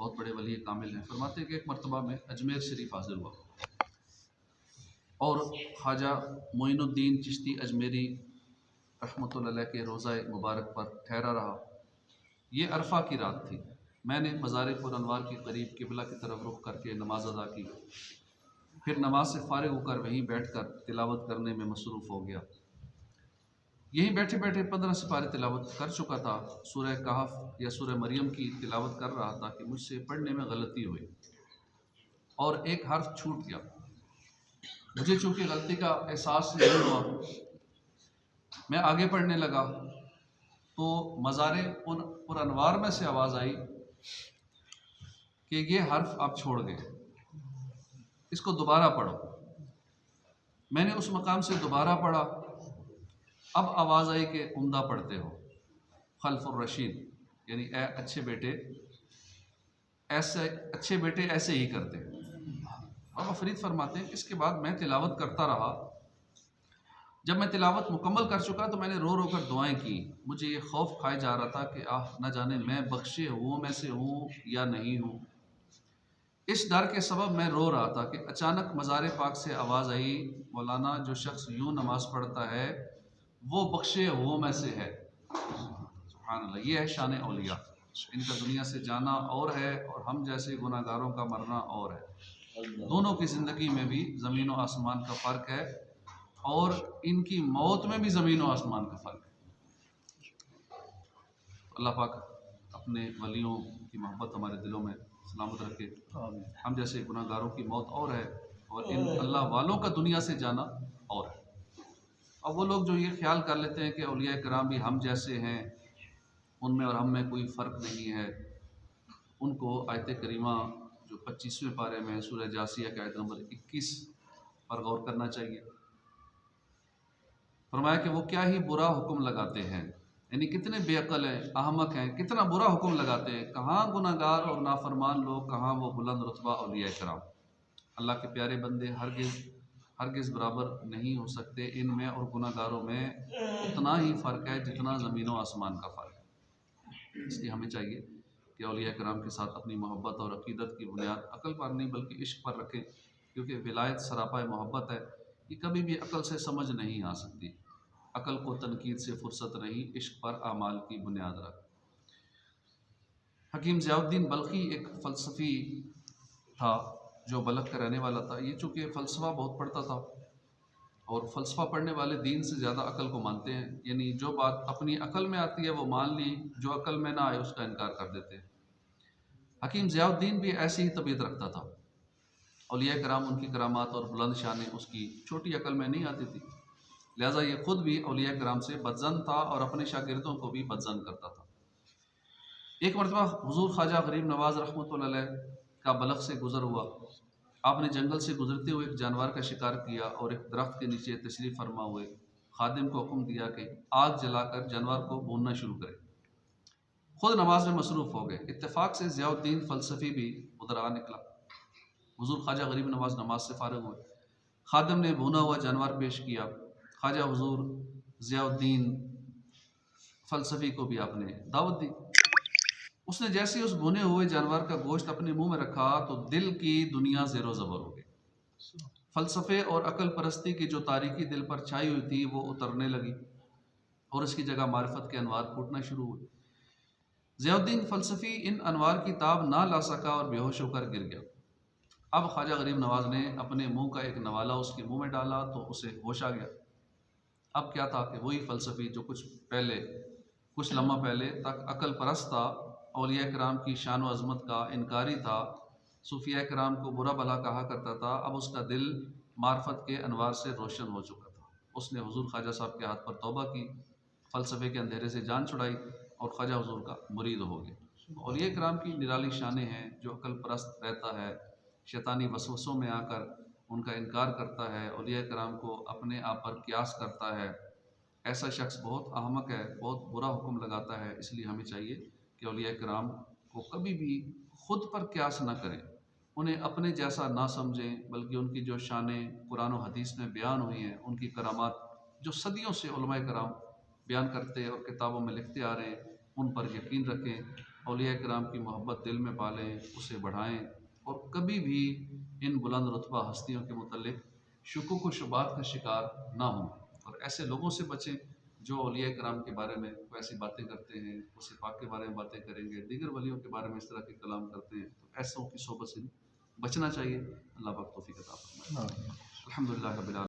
بہت بڑے ولی کامل ہیں، فرماتے ہیں کہ ایک مرتبہ میں اجمیر شریف حاضر ہوا اور خواجہ معین الدین چشتی اجمیری رحمۃ اللہ علیہ کے روضہ مبارک پر ٹھہرا رہا۔ یہ عرفہ کی رات تھی۔ میں نے مزار پر انوار کے قریب قبلہ کی طرف رخ کر کے نماز ادا کی، پھر نماز سے فارغ ہو کر وہیں بیٹھ کر تلاوت کرنے میں مصروف ہو گیا۔ یہیں بیٹھے بیٹھے 15 سپارے تلاوت کر چکا تھا۔ سورہ کہف یا سورہ مریم کی تلاوت کر رہا تھا کہ مجھ سے پڑھنے میں غلطی ہوئی اور ایک حرف چھوٹ گیا۔ مجھے چونکہ غلطی کا احساس نہیں ہوا، میں آگے پڑھنے لگا تو مزار پر انوار میں سے آواز آئی کہ یہ حرف آپ چھوڑ گئے، اس کو دوبارہ پڑھو۔ میں نے اس مقام سے دوبارہ پڑھا۔ اب آواز آئی کہ عمدہ پڑھتے ہو، خلف الرشید، یعنی اے اچھے بیٹے ایسے ہی کرتے ہیں۔ بابا فرید فرماتے ہیں اس کے بعد میں تلاوت کرتا رہا۔ جب میں تلاوت مکمل کر چکا تو میں نے رو رو کر دعائیں کی۔ مجھے یہ خوف کھائے جا رہا تھا کہ نہ جانے میں بخشے ہوں میں سے ہوں یا نہیں ہوں۔ اس ڈر کے سبب میں رو رہا تھا کہ اچانک مزار پاک سے آواز آئی، مولانا جو شخص یوں نماز پڑھتا ہے وہ بخشے ہوں میں سے ہے۔ سبحان اللہ، یہ ہے شان اولیاء۔ ان کا دنیا سے جانا اور ہے اور ہم جیسے گناہ گاروں کا مرنا اور ہے۔ دونوں کی زندگی میں بھی زمین و آسمان کا فرق ہے اور ان کی موت میں بھی زمین و آسمان کا فرق ہے۔ اللہ پاک اپنے ولیوں کی محبت ہمارے دلوں میں سلامت رکھے۔ ہم جیسے گناہ گاروں کی موت اور ہے اور ان اللہ والوں کا دنیا سے جانا اور ہے۔ اب وہ لوگ جو یہ خیال کر لیتے ہیں کہ اولیاء کرام بھی ہم جیسے ہیں، ان میں اور ہم میں کوئی فرق نہیں ہے، ان کو آیت کریمہ جو 25ویں پارے میں سورہ جاثیہ کے آیت نمبر 21 پر غور کرنا چاہیے۔ فرمایا کہ وہ کیا ہی برا حکم لگاتے ہیں، یعنی کتنے بے عقل ہیں، احمق ہیں، کتنا برا حکم لگاتے ہیں، کہاں گناہ گار اور نافرمان لوگ، کہاں وہ بلند رتبہ اولیاء کرام۔ اللہ کے پیارے بندے ہرگز برابر نہیں ہو سکتے، ان میں اور گناہ گاروں میں اتنا ہی فرق ہے جتنا زمین و آسمان کا فرق ہے۔ اس لیے ہمیں چاہیے کہ اولیاء کرام کے ساتھ اپنی محبت اور عقیدت کی بنیاد عقل پر نہیں بلکہ عشق پر رکھیں، کیونکہ ولایت سراپا محبت ہے، یہ کبھی بھی عقل سے سمجھ نہیں آ سکتی۔ عقل کو تنقید سے فرصت نہیں، عشق پر اعمال کی بنیاد رکھ۔ حکیم ضیاء الدین بلخی ایک فلسفی تھا جو بلخ کا رہنے والا تھا۔ یہ چونکہ فلسفہ بہت پڑھتا تھا اور فلسفہ پڑھنے والے دین سے زیادہ عقل کو مانتے ہیں، یعنی جو بات اپنی عقل میں آتی ہے وہ مان لی، جو عقل میں نہ آئے اس کا انکار کر دیتے ہیں۔ حکیم ضیاء الدین بھی ایسی ہی طبیعت رکھتا تھا۔ اولیاء کرام ان کی کرامات اور بلند شانیں اس کی چھوٹی عقل میں نہیں آتی تھی، لہٰذا یہ خود بھی اولیاء کرام سے بدظن تھا اور اپنے شاگردوں کو بھی بدظن کرتا تھا۔ ایک مرتبہ حضور خواجہ غریب نواز رحمۃ اللہ علیہ کا بلخ سے گزر ہوا۔ آپ نے جنگل سے گزرتے ہوئے ایک جانور کا شکار کیا اور ایک درخت کے نیچے تشریف فرما ہوئے خادم کو حکم دیا کہ آگ جلا کر جانور کو بھوننا شروع کرے۔ خود نماز میں مصروف ہو گئے۔ اتفاق سے ضیاء الدین فلسفی بھی ادھر آ نکلا۔ حضور خواجہ غریب نواز نماز سے فارغ ہوئے، خادم نے بھونا ہوا جانور پیش کیا۔ خواجہ حضور ضیاء الدین فلسفی کو بھی آپ نے دعوت دی۔ اس نے جیسے ہی اس بھونے ہوئے جانور کا گوشت اپنے منہ میں رکھا تو دل کی دنیا زیر و زبر ہو گئی۔ فلسفے اور عقل پرستی کی جو تاریکی دل پر چھائی ہوئی تھی وہ اترنے لگی اور اس کی جگہ معرفت کے انوار پھوٹنا شروع ہوئے۔ ضیاء الدین فلسفی ان انوار کی تاب نہ لا سکا اور بے ہوش ہو کر گر گیا۔ اب خواجہ غریب نواز نے اپنے منہ کا ایک نوالا اس کے منہ میں ڈالا تو اسے ہوش آ گیا۔ اب کیا تھا کہ وہی فلسفی جو کچھ لمحہ پہلے تک عقل پرست تھا، اولیاء کرام کی شان و عظمت کا انکاری تھا، صوفیاء کرام کو برا بھلا کہا کرتا تھا، اب اس کا دل معرفت کے انوار سے روشن ہو چکا تھا۔ اس نے حضور خواجہ صاحب کے ہاتھ پر توبہ کی، فلسفے کے اندھیرے سے جان چھڑائی اور خواجہ حضور کا مرید ہو گئے۔ اولیاء کرام کی نرالی شانیں ہیں۔ جو عقل پرست رہتا ہے شیطانی وسوسوں میں آ کر ان کا انکار کرتا ہے، اولیاء کرام کو اپنے آپ پر قیاس کرتا ہے، ایسا شخص بہت احمق ہے، بہت برا حکم لگاتا ہے۔ اس لیے ہمیں چاہیے کہ اولیاء کرام کو کبھی بھی خود پر قیاس نہ کریں، انہیں اپنے جیسا نہ سمجھیں، بلکہ ان کی جو شانیں قرآن و حدیث میں بیان ہوئی ہیں، ان کی کرامات جو صدیوں سے علماء کرام بیان کرتے اور کتابوں میں لکھتے آ رہے ہیں، ان پر یقین رکھیں اولیاء کرام کی محبت دل میں پالیں، اسے بڑھائیں، اور کبھی بھی ان بلند رتبہ ہستیوں کے متعلق شکوک و شبہات کا شکار نہ ہوں، اور ایسے لوگوں سے بچیں جو اولیاء کرام کے بارے میں کوئی ایسی باتیں کرتے ہیں، اس پاک کے بارے میں باتیں کریں گے، دیگر ولیوں کے بارے میں اس طرح کے کلام کرتے ہیں، تو ایسوں کی صحبت سے بچنا چاہیے۔ اللہ پاک توفیق عطا فرمائے۔ الحمدللہ رب العالمین۔